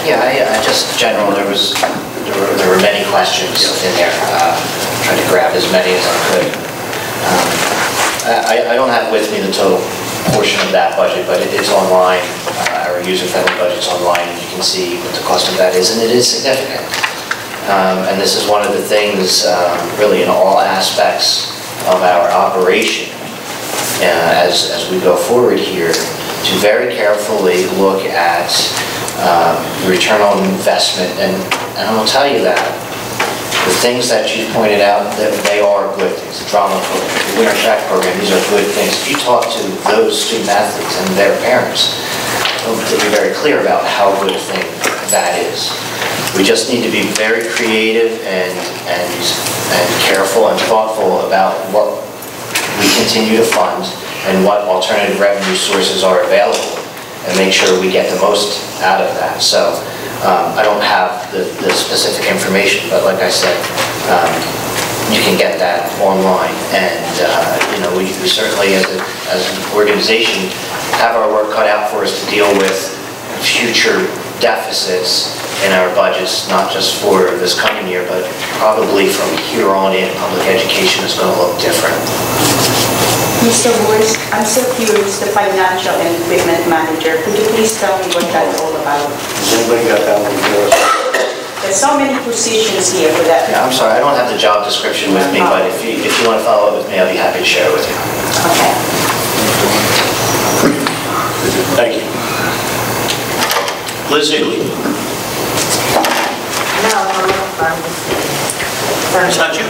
Yeah, just general, there were many questions in there. Trying to grab as many as I could. I don't have with me the total portion of that budget, but it's online. Our user-friendly budget's online, and you can see what the cost of that is, and it is significant. And this is one of the things, really in all aspects of our operation, as we go forward here, to very carefully look at return on investment. And I will tell you that the things that you pointed out, that they are good things. The drama program, the winter track program, these are good things. If you talk to those student athletes and their parents, they'll be very clear about how good a thing that is. We just need to be very creative and careful and thoughtful about what we continue to fund and what alternative revenue sources are available, and make sure we get the most out of that. So I don't have the specific information, but like I said, you can get that online. And you know, we certainly, as an organization, have our work cut out for us to deal with future deficits in our budgets, not just for this coming year, but probably from here on in, public education is going to look different. Mr. Woods, I'm so curious, the financial and equipment manager. Could you please tell me what that's all about? Has anybody got that one for us? There's so many positions here for that. Yeah, I'm sorry, I don't have the job description with me, but if you want to follow up with me, I'll be happy to share it with you. Okay. Thank you. Liz Higley. No, It's not you?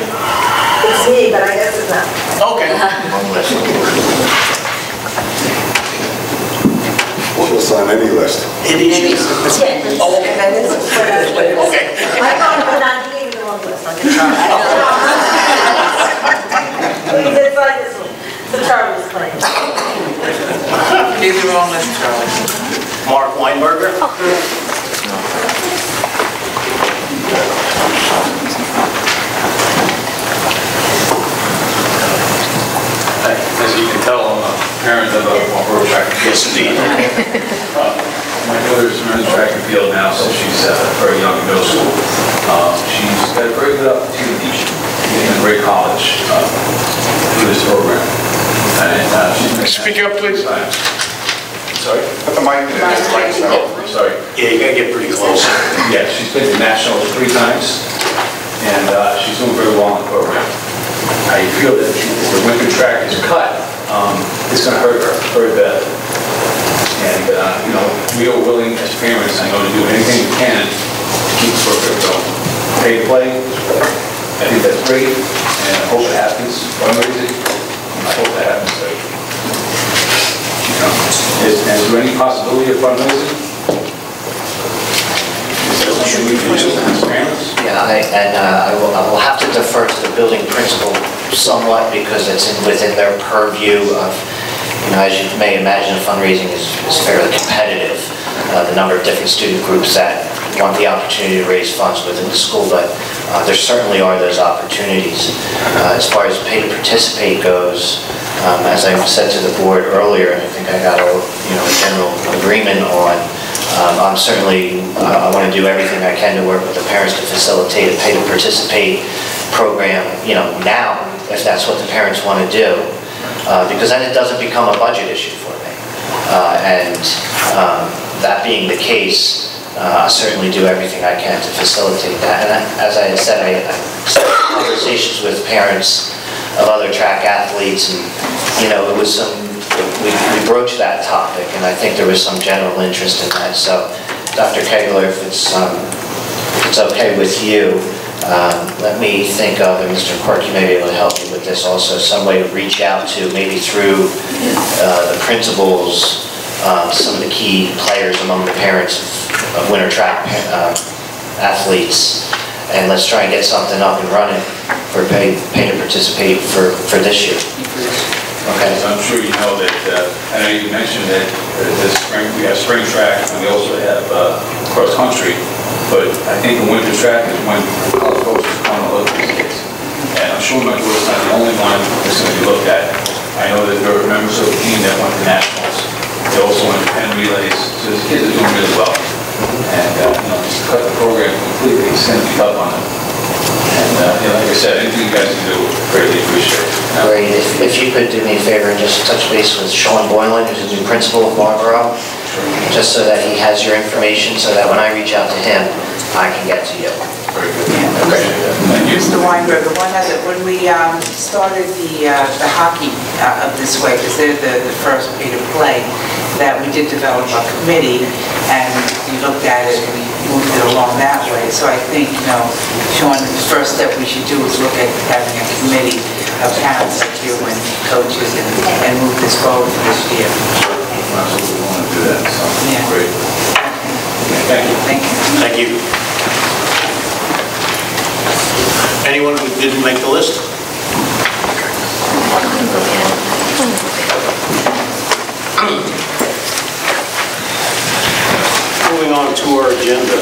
it's me, but I guess it's not. Okay. She'll sign any list. It is you. Oh, okay. And then this is for that list. Okay. I thought it was not giving the wrong list. I'm just trying. Please, it's like this one. The Charlie's claim. Gave the wrong list, Charlie. Mark Weinberger. As you can tell, I'm a parent of a road track. Yes, indeed. My daughter's running track and field now, so she's very young in middle school. She's got a very good opportunity in a great college through this program. And she's Speak up, please. Sorry? Put the mic in there. Oh, sorry. Yeah, you gotta get pretty close. Yeah, she's been to nationals 3 times, and she's doing very well in the program. I feel that if the winter track is cut, it's going to hurt her very bad. And, you know, we are willing as parents, I know, to do anything we can to keep the program going. Pay to play, I think that's great, and I hope it happens. Fundraising, I hope that happens. You know, is there any possibility of fundraising? Should we do it as parents? Yeah, I will have to defer to the building principal somewhat, because it's within their purview of, you know, as you may imagine, fundraising is fairly competitive. The number of different student groups that want the opportunity to raise funds within the school, but there certainly are those opportunities. As far as pay to participate goes, as I said to the board earlier, I think I got a general agreement on. I'm certainly, I want to do everything I can to work with the parents to facilitate a pay to participate program, you know, now, if that's what the parents want to do, because then it doesn't become a budget issue for me. That being the case, I certainly do everything I can to facilitate that. And as I said, I started conversations with parents of other track athletes, and, you know, it was we broached that topic, and I think there was some general interest in that. So, Dr. Kegler, if it's okay with you, let me think of, and Mr. Quirk, you may be able to help me with this also, some way to reach out to, maybe through the principals, some of the key players among the parents of winter track athletes, and let's try and get something up and running for pay to participate for this year. Okay. So I'm sure you know that, I know you mentioned that this spring, we have spring track, and we also have cross country, but I think the winter track is when college coaches want to look at these kids. And I'm sure my daughter's not the only one that's going to be looked at. I know that there are members of the team that went to nationals. They also went to 10 relays, so these kids are doing really well. And completely send me up on it. And, like I said, anything you guys can do, greatly appreciate it. Great, if you could do me a favor and just touch base with Sean Boylan, who's the new principal of Marlboro, just so that he has your information, so that when I reach out to him, I can get to you. Very good. Appreciate that. Thank you. Mr. Weinberger, when we started the hockey up this way, because they're the first pay to play, that we did develop a committee, and we looked at it and we moved it along that way. So I think, Sean, the first step we should do is look at having a committee of parents like you and coaches and move this forward for this year. Absolutely want to do that, so, Yeah. great. Thank you. Thank you. Thank you. Anyone who didn't make the list? Moving on to our agenda.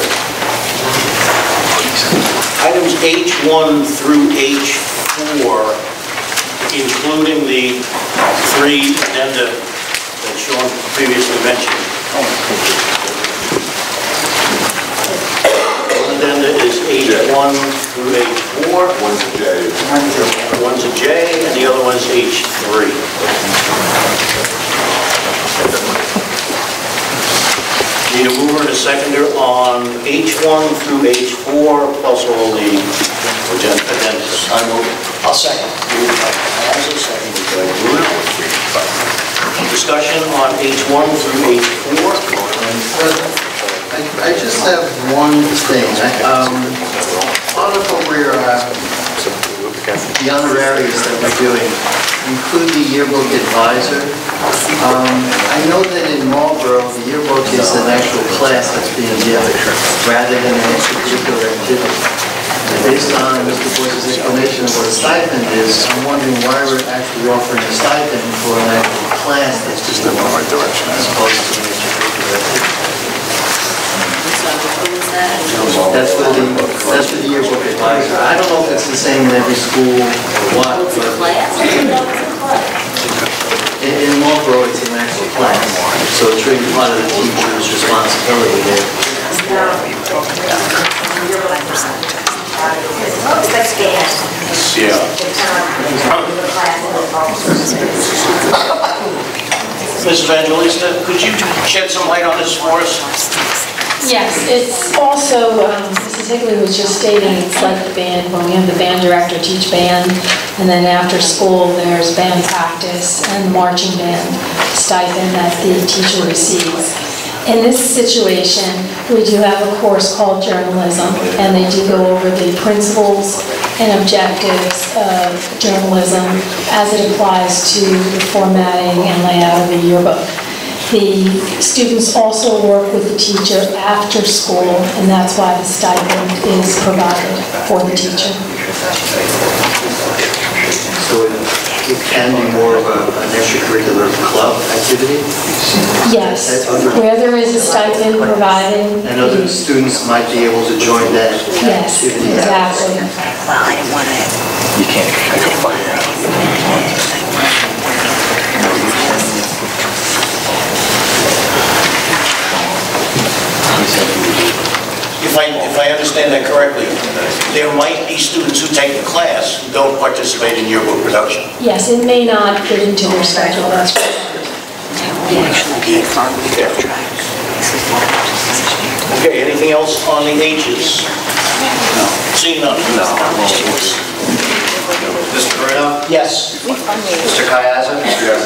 Items H1 through H4, including the 3 addenda that Sean previously mentioned. One addenda is H1 through H4. One's a J. One's a J, and the other one's H3. Need a mover and a seconder on H1 through H4, plus all the addendas. I move. I'll second. Moved by Hazel, seconded by Bruno. Discussion on H1 through H4. I just have one thing. Part of what we're, the honorarious that we're doing include the yearbook advisor. I know that in Marlboro, the yearbook is an actual class that's being given rather than an extracurricular activity. And based on Mr. Boyce's explanation of what a stipend is, I'm wondering why we're actually offering a stipend for an actual class that's just in the right direction as opposed to an extracurricular activity. That's for the yearbook advisor. I don't know if it's the same in every school or what. In Marlboro, it's an actual class, so it's really part of the teacher's responsibility there. Yeah. Mrs. Evangelista, could you shed some light on this for us? Yes, it's also, Mrs. Higley was just stating, it's like the band, when we have the band director teach band, and then after school, there's band practice and marching band stipend that the teacher receives. In this situation, we do have a course called journalism, and they do go over the principles and objectives of journalism as it applies to the formatting and layout of the yearbook. The students also work with the teacher after school, and that's why the stipend is provided for the teacher. So it can be more of an extracurricular club activity? Yes, where there is a stipend provided. And other students might be able to join that Yes, activity. exactly. You can't take a fire. If I understand that correctly, there might be students who take the class who don't participate in yearbook production. Yes, it may not fit into their schedule, that's correct. Okay, anything else on the H's? No. Seeing none? No. Mr. Bruno? Yes. Mr. Kayaza? Yes.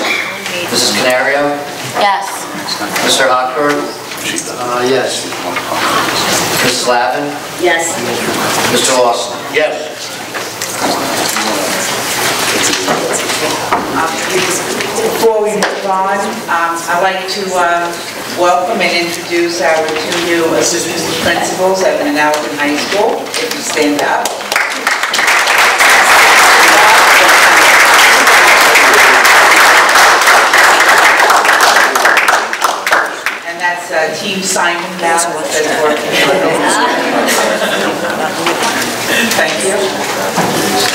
Mrs. Canario? Yes. Mr. Hochberg? Yes. Mrs. Lavin? Yes. Mr. Lawson? Yes. Before we move on, I'd like to welcome and introduce our 2 new assistant principals at Manalapan High School. If you stand up. And that's Team Simon Dallas that's working. Thank you.